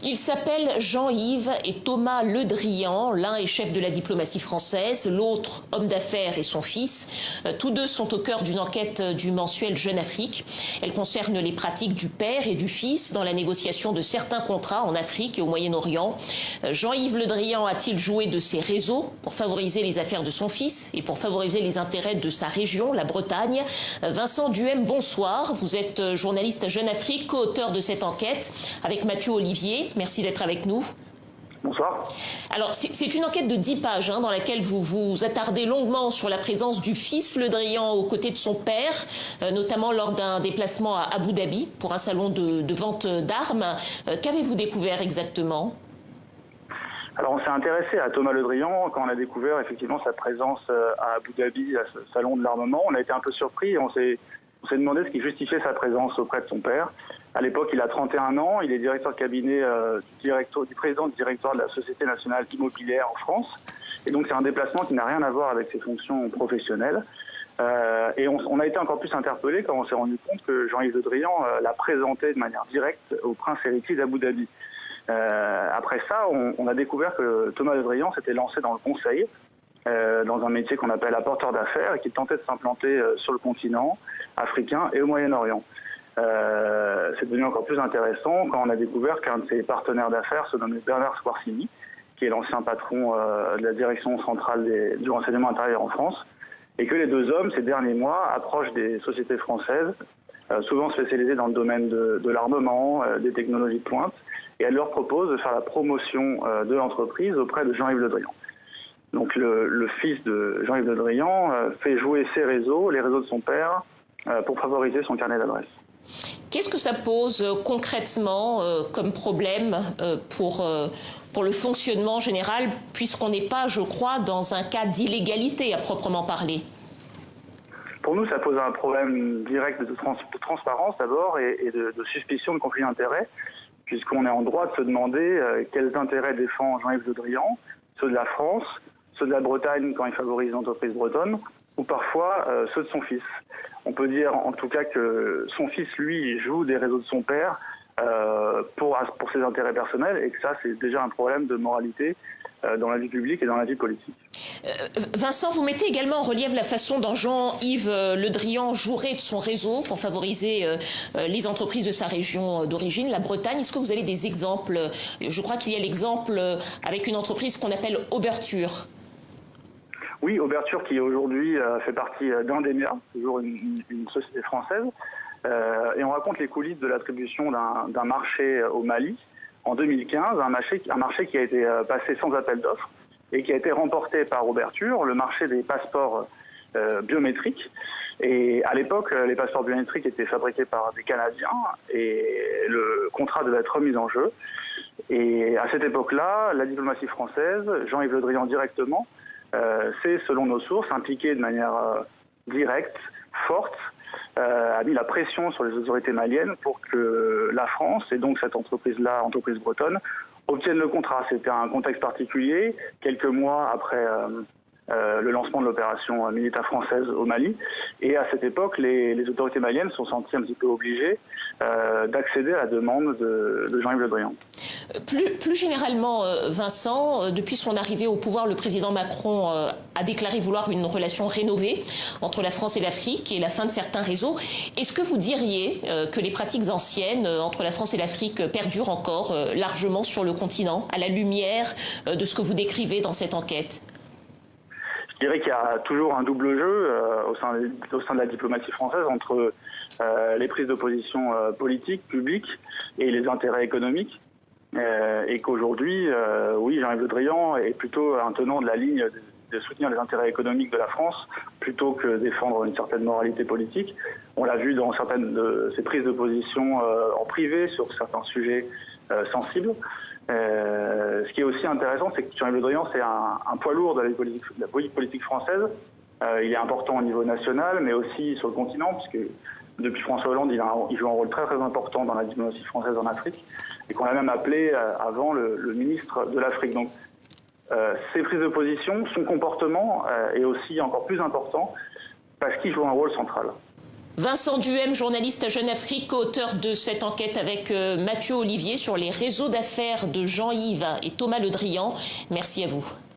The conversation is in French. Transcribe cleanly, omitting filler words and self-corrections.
Ils s'appellent Jean-Yves et Thomas Le Drian. L'un est chef de la diplomatie française, l'autre homme d'affaires et son fils. Tous deux sont au cœur d'une enquête du mensuel Jeune Afrique. Elle concerne les pratiques du père et du fils dans la négociation de certains contrats en Afrique et au Moyen-Orient. Jean-Yves Le Drian a-t-il joué de ses réseaux pour favoriser les affaires de son fils et pour favoriser les intérêts de sa région, la Bretagne? Vincent Duhem, bonsoir. Vous êtes journaliste à Jeune Afrique, co-auteur de cette enquête avec Mathieu Olivier. Merci d'être avec nous. Bonsoir. Alors, c'est une enquête de 10 pages dans laquelle vous vous attardez longuement sur la présence du fils Le Drian aux côtés de son père, notamment lors d'un déplacement à Abu Dhabi pour un salon de vente d'armes. Qu'avez-vous découvert exactement ? Alors, on s'est intéressé à Thomas Le Drian quand on a découvert effectivement sa présence à Abu Dhabi, à ce salon de l'armement. On a été un peu surpris et on s'est demandé ce qui justifiait sa présence auprès de son père. À l'époque, il a 31 ans, il est directeur de cabinet du président du directoire de la Société nationale immobilière en France. Et donc, c'est un déplacement qui n'a rien à voir avec ses fonctions professionnelles. Et on a été encore plus interpellés quand on s'est rendu compte que Jean-Yves Le Drian l'a présenté de manière directe au prince héritier d'Abu Dhabi. Après ça, on a découvert que Thomas Le Drian s'était lancé dans le conseil, dans un métier qu'on appelle apporteur d'affaires et qui tentait de s'implanter sur le continent africain et au Moyen-Orient. C'est devenu encore plus intéressant quand on a découvert qu'un de ses partenaires d'affaires se nommait Bernard Squarcini, qui est l'ancien patron de la direction centrale du renseignement intérieur en France, et que les deux hommes, ces derniers mois, approchent des sociétés françaises, souvent spécialisées dans le domaine de l'armement, des technologies de pointe, et elles leur proposent de faire la promotion de l'entreprise auprès de Jean-Yves Le Drian. Donc le fils de Jean-Yves Le Drian fait jouer ses réseaux, les réseaux de son père, pour favoriser son carnet d'adresses. Qu'est-ce que ça pose concrètement comme problème pour le fonctionnement général, puisqu'on n'est pas, je crois, dans un cas d'illégalité à proprement parler? Pour nous, ça pose un problème direct de transparence d'abord et de suspicion de conflit d'intérêts, puisqu'on est en droit de se demander quels intérêts défend Jean-Yves Le Drian, ceux de la France, ceux de la Bretagne quand il favorise l'entreprise bretonne, ou parfois ceux de son fils. On peut dire en tout cas que son fils, lui, joue des réseaux de son père pour ses intérêts personnels et que ça, c'est déjà un problème de moralité dans la vie publique et dans la vie politique. Vincent, vous mettez également en relief la façon dont Jean-Yves Le Drian jouerait de son réseau pour favoriser les entreprises de sa région d'origine, la Bretagne. Est-ce que vous avez des exemples? Je crois qu'il y a l'exemple avec une entreprise qu'on appelle Oberture. Oui, Oberture qui aujourd'hui fait partie d'Indemia, toujours une société française. Et on raconte les coulisses de l'attribution d'un marché au Mali en 2015, un marché qui a été passé sans appel d'offres et qui a été remporté par Oberture, le marché des passeports biométriques. Et à l'époque, les passeports biométriques étaient fabriqués par des Canadiens et le contrat devait être remis en jeu. Et à cette époque-là, la diplomatie française, Jean-Yves Le Drian directement, c'est, selon nos sources, impliqué de manière directe, forte, a mis la pression sur les autorités maliennes pour que la France, et donc cette entreprise-là, entreprise bretonne, obtienne le contrat. C'était un contexte particulier, quelques mois après le lancement de l'opération militaire française au Mali. Et à cette époque, les autorités maliennes se sont senties un petit peu obligées d'accéder à la demande de Jean-Yves Le Drian. Plus généralement, Vincent, depuis son arrivée au pouvoir, le président Macron a déclaré vouloir une relation rénovée entre la France et l'Afrique et la fin de certains réseaux. Est-ce que vous diriez que les pratiques anciennes entre la France et l'Afrique perdurent encore largement sur le continent, à la lumière de ce que vous décrivez dans cette enquête ? Je dirais qu'il y a toujours un double jeu au sein de la diplomatie française entre les prises de position politiques, publiques et les intérêts économiques. Et qu'aujourd'hui, oui, Jean-Yves Le Drian est plutôt un tenant de la ligne de soutenir les intérêts économiques de la France plutôt que défendre une certaine moralité politique. On l'a vu dans certaines de ses prises de position en privé sur certains sujets sensibles. Ce qui est aussi intéressant, c'est que Jean-Yves Le Drian, c'est un poids lourd de la politique française. Il est important au niveau national, mais aussi sur le continent, puisque depuis François Hollande, il joue un rôle très très important dans la diplomatie française en Afrique, et qu'on a même appelé avant le ministre de l'Afrique. Donc, ses prises de position, son comportement est aussi encore plus important, parce qu'il joue un rôle central. Vincent Duhem, journaliste à Jeune Afrique, co-auteur de cette enquête avec Mathieu Olivier sur les réseaux d'affaires de Jean-Yves et Thomas Le Drian. Merci à vous.